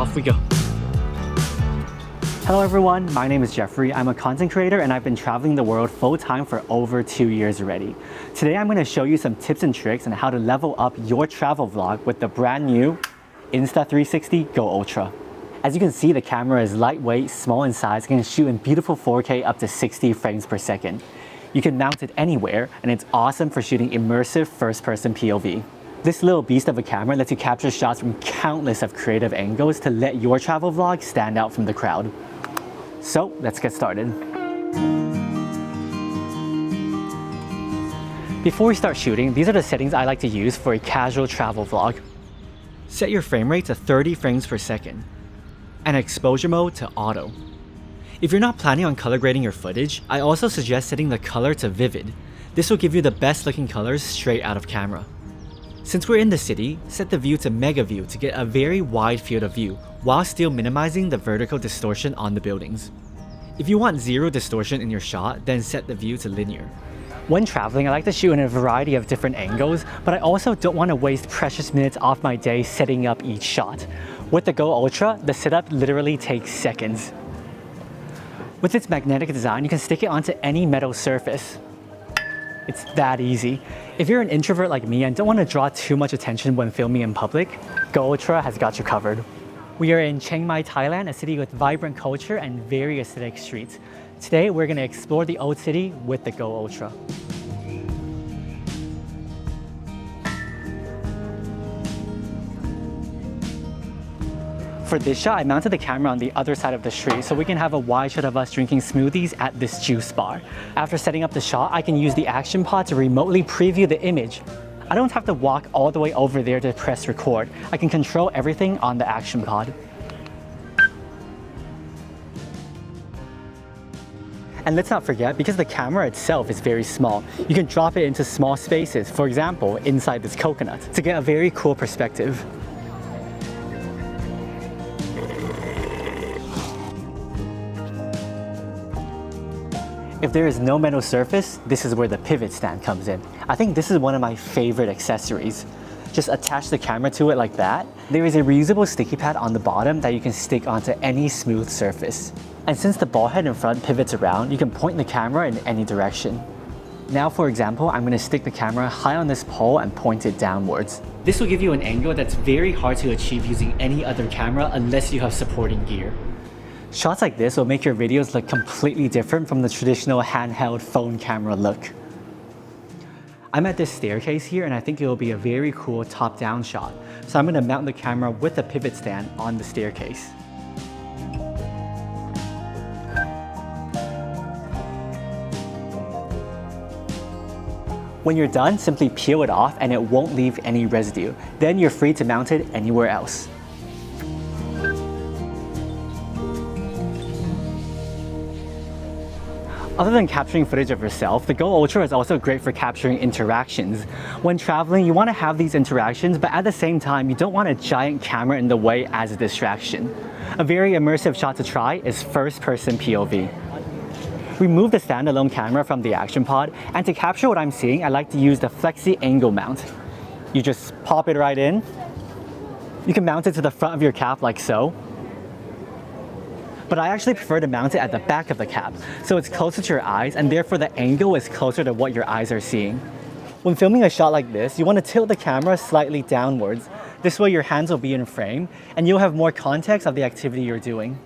Off we go. Hello everyone, my name is Jeffrey. I'm a content creator and I've been traveling the world full-time for over 2 years already. Today I'm going to show you some tips and tricks on how to level up your travel vlog with the brand new Insta360 GO Ultra. As you can see, the camera is lightweight, small in size, can shoot in beautiful 4K up to 60 frames per second. You can mount it anywhere and it's awesome for shooting immersive first-person POV. This little beast of a camera lets you capture shots from countless of creative angles to let your travel vlog stand out from the crowd. So let's get started. Before we start shooting, these are the settings I like to use for a casual travel vlog. Set your frame rate to 30 frames per second and exposure mode to auto. If you're not planning on color grading your footage, I also suggest setting the color to vivid. This will give you the best looking colors straight out of camera. Since we're in the city, set the view to mega view to get a very wide field of view while still minimizing the vertical distortion on the buildings. If you want zero distortion in your shot, then set the view to linear. When traveling, I like to shoot in a variety of different angles, but I also don't want to waste precious minutes off my day setting up each shot. With the GO Ultra, the setup literally takes seconds. With its magnetic design, you can stick it onto any metal surface. It's that easy. If you're an introvert like me and don't want to draw too much attention when filming in public, GO Ultra has got you covered. We are in Chiang Mai, Thailand, a city with vibrant culture and very aesthetic streets. Today, we're going to explore the old city with the GO Ultra. For this shot, I mounted the camera on the other side of the street so we can have a wide shot of us drinking smoothies at this juice bar. After setting up the shot, I can use the action pod to remotely preview the image. I don't have to walk all the way over there to press record. I can control everything on the action pod. And let's not forget, because the camera itself is very small, you can drop it into small spaces, for example, inside this coconut, to get a very cool perspective. If there is no metal surface, this is where the pivot stand comes in. I think this is one of my favorite accessories. Just attach the camera to it like that. There is a reusable sticky pad on the bottom that you can stick onto any smooth surface. And since the ball head in front pivots around, you can point the camera in any direction. Now, for example, I'm going to stick the camera high on this pole and point it downwards. This will give you an angle that's very hard to achieve using any other camera unless you have supporting gear. Shots like this will make your videos look completely different from the traditional handheld phone camera look. I'm at this staircase here and I think it will be a very cool top-down shot. So I'm going to mount the camera with a pivot stand on the staircase. When you're done, simply peel it off and it won't leave any residue. Then you're free to mount it anywhere else. Other than capturing footage of yourself, the GO Ultra is also great for capturing interactions. When traveling, you want to have these interactions, but at the same time, you don't want a giant camera in the way as a distraction. A very immersive shot to try is first-person POV. Remove the standalone camera from the action pod, and to capture what I'm seeing, I like to use the Flexi angle mount. You just pop it right in. You can mount it to the front of your cap like so. But I actually prefer to mount it at the back of the cap, so it's closer to your eyes and therefore the angle is closer to what your eyes are seeing. When filming a shot like this, you want to tilt the camera slightly downwards. This way your hands will be in frame and you'll have more context of the activity you're doing.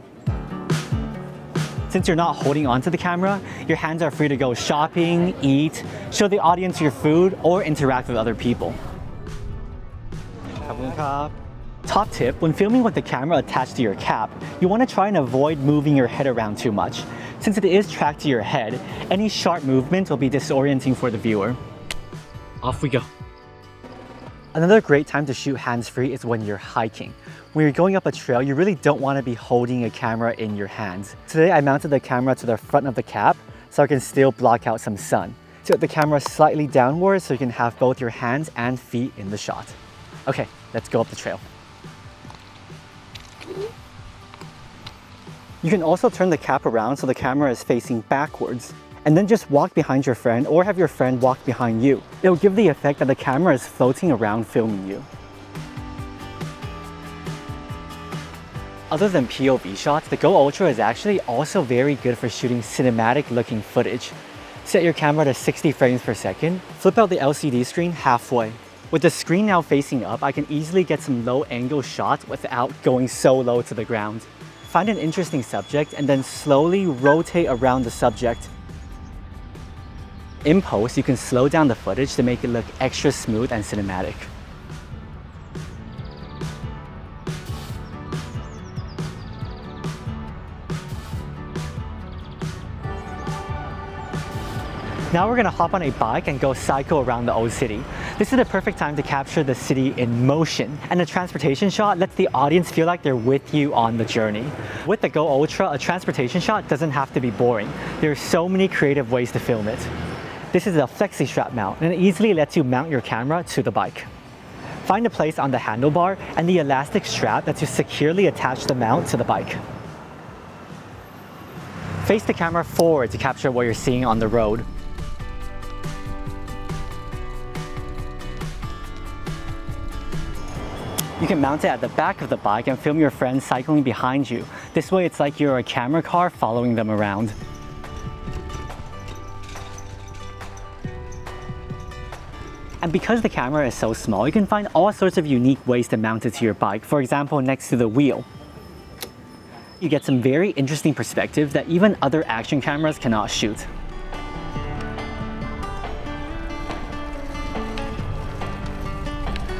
Since you're not holding onto the camera, your hands are free to go shopping, eat, show the audience your food, or interact with other people. Top tip, when filming with the camera attached to your cap, you want to try and avoid moving your head around too much. Since it is tracked to your head, any sharp movement will be disorienting for the viewer. Off we go. Another great time to shoot hands-free is when you're hiking. When you're going up a trail, you really don't want to be holding a camera in your hands. Today I mounted the camera to the front of the cap so I can still block out some sun. Tilt the camera slightly downwards so you can have both your hands and feet in the shot. Okay, let's go up the trail. You can also turn the cap around so the camera is facing backwards. And then just walk behind your friend or have your friend walk behind you. It'll give the effect that the camera is floating around filming you. Other than POV shots, the Go Ultra is actually also very good for shooting cinematic looking footage. Set your camera to 60 frames per second, flip out the LCD screen halfway. With the screen now facing up, I can easily get some low angle shots without going so low to the ground. Find an interesting subject and then slowly rotate around the subject. In post, you can slow down the footage to make it look extra smooth and cinematic. Now we're gonna hop on a bike and go cycle around the old city. This is the perfect time to capture the city in motion, and the transportation shot lets the audience feel like they're with you on the journey. With the Go Ultra, a transportation shot doesn't have to be boring. There are so many creative ways to film it. This is a Flexi strap mount, and it easily lets you mount your camera to the bike. Find a place on the handlebar and the elastic strap lets you securely attach the mount to the bike. Face the camera forward to capture what you're seeing on the road. You can mount it at the back of the bike and film your friends cycling behind you. This way it's like you're a camera car following them around. And because the camera is so small, you can find all sorts of unique ways to mount it to your bike, for example, next to the wheel. You get some very interesting perspectives that even other action cameras cannot shoot.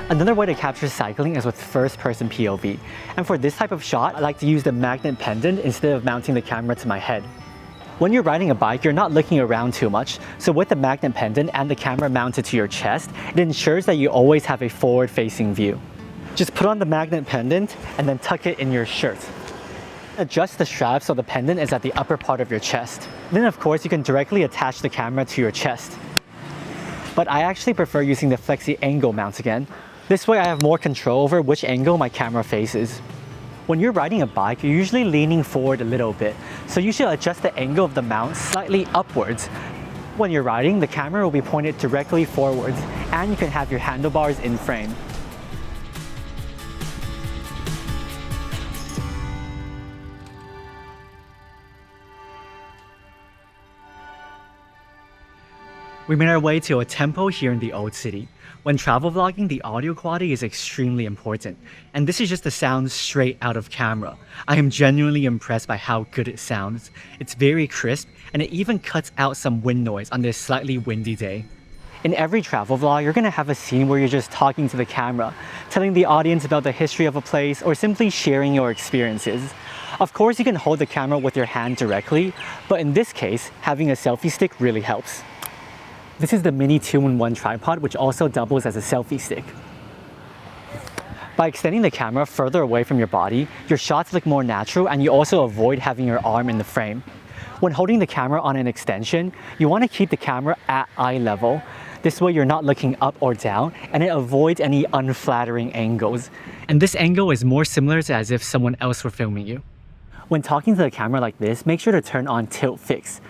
Another way to capture cycling is with first-person POV. And for this type of shot, I like to use the magnet pendant instead of mounting the camera to my head. When you're riding a bike, you're not looking around too much, so with the magnet pendant and the camera mounted to your chest, it ensures that you always have a forward-facing view. Just put on the magnet pendant and then tuck it in your shirt. Adjust the strap so the pendant is at the upper part of your chest. Then of course you can directly attach the camera to your chest. But I actually prefer using the Flexi angle mount again. This way I have more control over which angle my camera faces. When you're riding a bike, you're usually leaning forward a little bit, so you should adjust the angle of the mount slightly upwards. When you're riding, the camera will be pointed directly forwards, and you can have your handlebars in frame. We made our way to a temple here in the old city. When travel vlogging, the audio quality is extremely important, and this is just the sound straight out of camera. I am genuinely impressed by how good it sounds. It's very crisp, and it even cuts out some wind noise on this slightly windy day. In every travel vlog, you're gonna have a scene where you're just talking to the camera, telling the audience about the history of a place, or simply sharing your experiences. Of course, you can hold the camera with your hand directly, but in this case, having a selfie stick really helps. This is the mini 2-in-1 tripod, which also doubles as a selfie stick. By extending the camera further away from your body, your shots look more natural and you also avoid having your arm in the frame. When holding the camera on an extension, you want to keep the camera at eye level. This way you're not looking up or down, and it avoids any unflattering angles. And this angle is more similar to as if someone else were filming you. When talking to the camera like this, make sure to turn on tilt fix.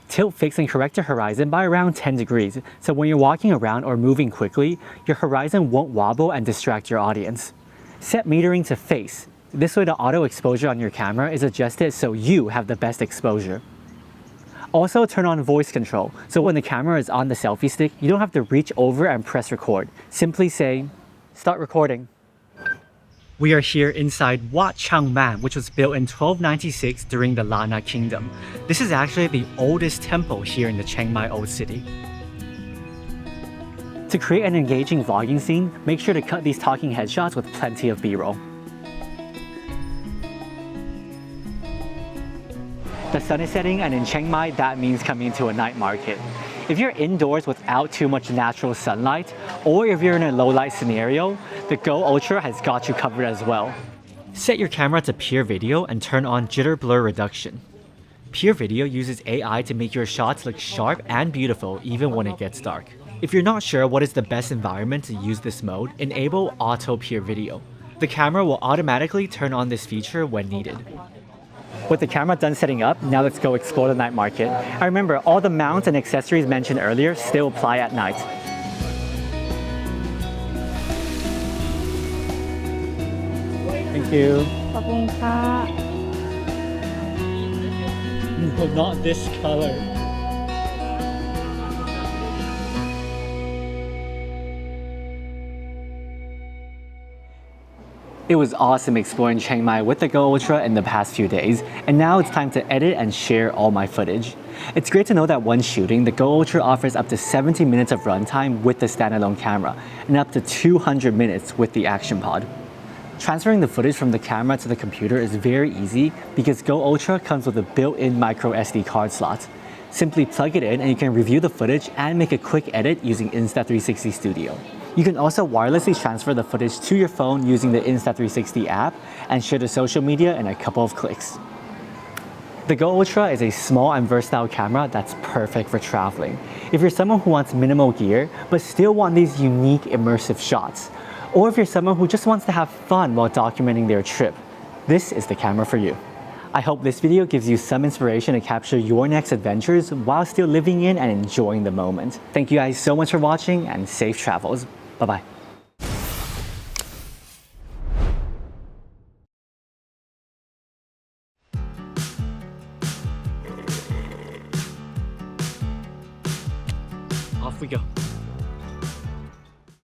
Tilt fix and correct your horizon by around 10 degrees, so when you're walking around or moving quickly, your horizon won't wobble and distract your audience. Set metering to face. This way the auto exposure on your camera is adjusted so you have the best exposure. Also turn on voice control, so when the camera is on the selfie stick, you don't have to reach over and press record. Simply say, "Start recording." We are here inside Wat Chang Man, which was built in 1296 during the Lana Kingdom. This is actually the oldest temple here in the Chiang Mai Old City. To create an engaging vlogging scene, make sure to cut these talking headshots with plenty of B-roll. The sun is setting, and in Chiang Mai, that means coming to a night market. If you're indoors without too much natural sunlight, or if you're in a low light scenario, the Go Ultra has got you covered as well. Set your camera to pure video and turn on jitter blur reduction. Pure video uses AI to make your shots look sharp and beautiful even when it gets dark. If you're not sure what is the best environment to use this mode, enable Auto Pure Video. The camera will automatically turn on this feature when needed. With the camera done setting up, now let's go explore the night market. And remember, all the mounts and accessories mentioned earlier still apply at night. Thank you. คุณค่ะ No, not this color. It was awesome exploring Chiang Mai with the Go Ultra in the past few days, and now it's time to edit and share all my footage. It's great to know that when shooting, the Go Ultra offers up to 70 minutes of runtime with the standalone camera, and up to 200 minutes with the Action Pod. Transferring the footage from the camera to the computer is very easy because Go Ultra comes with a built-in micro SD card slot. Simply plug it in and you can review the footage and make a quick edit using Insta360 Studio. You can also wirelessly transfer the footage to your phone using the Insta360 app and share to social media in a couple of clicks. The Go Ultra is a small and versatile camera that's perfect for traveling. If you're someone who wants minimal gear but still want these unique immersive shots, or if you're someone who just wants to have fun while documenting their trip, this is the camera for you. I hope this video gives you some inspiration to capture your next adventures while still living in and enjoying the moment. Thank you guys so much for watching and safe travels. Bye-bye. Off we go.